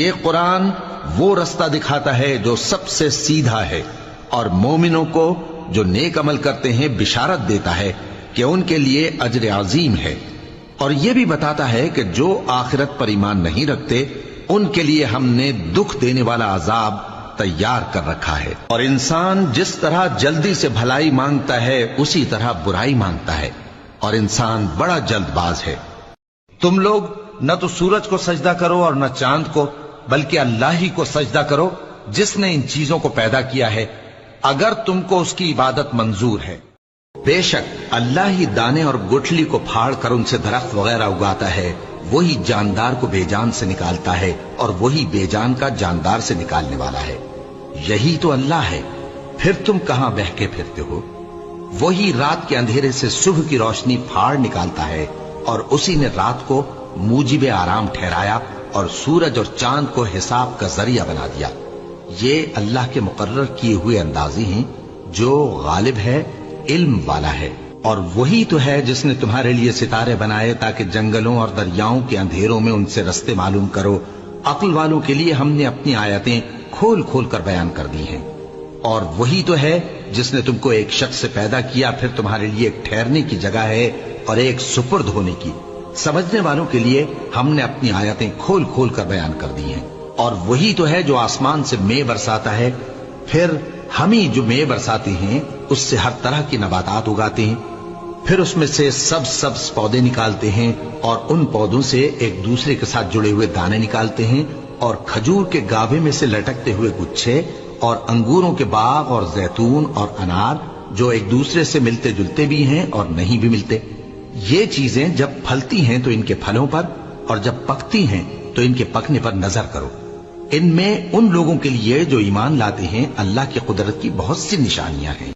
یہ قرآن وہ رستہ دکھاتا ہے جو سب سے سیدھا ہے، اور مومنوں کو جو نیک عمل کرتے ہیں بشارت دیتا ہے کہ ان کے لیے اجر عظیم ہے، اور یہ بھی بتاتا ہے کہ جو آخرت پر ایمان نہیں رکھتے ان کے لیے ہم نے دکھ دینے والا عذاب تیار کر رکھا ہے۔ اور انسان جس طرح جلدی سے بھلائی مانگتا ہے اسی طرح برائی مانگتا ہے، اور انسان بڑا جلد باز ہے۔ تم لوگ نہ تو سورج کو سجدہ کرو اور نہ چاند کو، بلکہ اللہ ہی کو سجدہ کرو جس نے ان چیزوں کو پیدا کیا ہے، اگر تم کو اس کی عبادت منظور ہے۔ بے شک اللہ ہی دانے اور گٹھلی کو پھاڑ کر ان سے درخت وغیرہ اگاتا ہے، وہی جاندار کو بے جان سے نکالتا ہے اور وہی بے جان کا جاندار سے نکالنے والا ہے۔ یہی تو اللہ ہے، پھر تم کہاں بہکے پھرتے ہو؟ وہی رات کے اندھیرے سے صبح کی روشنی پھاڑ نکالتا ہے، اور اسی نے رات کو موجب آرام ٹھہرایا اور سورج اور چاند کو حساب کا ذریعہ بنا دیا۔ یہ اللہ کے مقرر کیے ہوئے اندازے ہیں، جو غالب ہے، علم والا ہے۔ اور وہی تو ہے جس نے تمہارے لیے ستارے بنائے تاکہ جنگلوں اور دریاؤں کے اندھیروں میں ان سے رستے معلوم کرو۔ عقل والوں کے لیے ہم نے اپنی آیتیں کھول کھول کر بیان کر دی ہیں۔ اور وہی تو ہے جس نے تم کو ایک شخص سے پیدا کیا، پھر تمہارے لیے ایک ٹھہرنے کی جگہ ہے اور ایک سپرد ہونے کی۔ سمجھنے والوں کے لیے ہم نے اپنی آیتیں کھول کھول کر بیان کر دی ہیں۔ اور وہی تو ہے جو آسمان سے مے برساتا ہے، پھر ہم ہی جو مے برساتے ہیں اس سے ہر طرح کی نباتات اگاتے ہیں، پھر اس میں سے سبز پودے نکالتے ہیں، اور ان پودوں سے ایک دوسرے کے ساتھ جڑے ہوئے دانے نکالتے ہیں، اور کھجور کے گاھے میں سے لٹکتے ہوئے گچھے، اور انگوروں کے باغ اور زیتون اور انار جو ایک دوسرے سے ملتے جلتے بھی ہیں اور نہیں بھی ملتے۔ یہ چیزیں جب پھلتی ہیں تو ان کے پھلوں پر، اور جب پکتی ہیں تو ان کے پکنے پر نظر کرو۔ ان میں ان لوگوں کے لیے جو ایمان لاتے ہیں اللہ کی قدرت کی بہت سی نشانیاں ہیں۔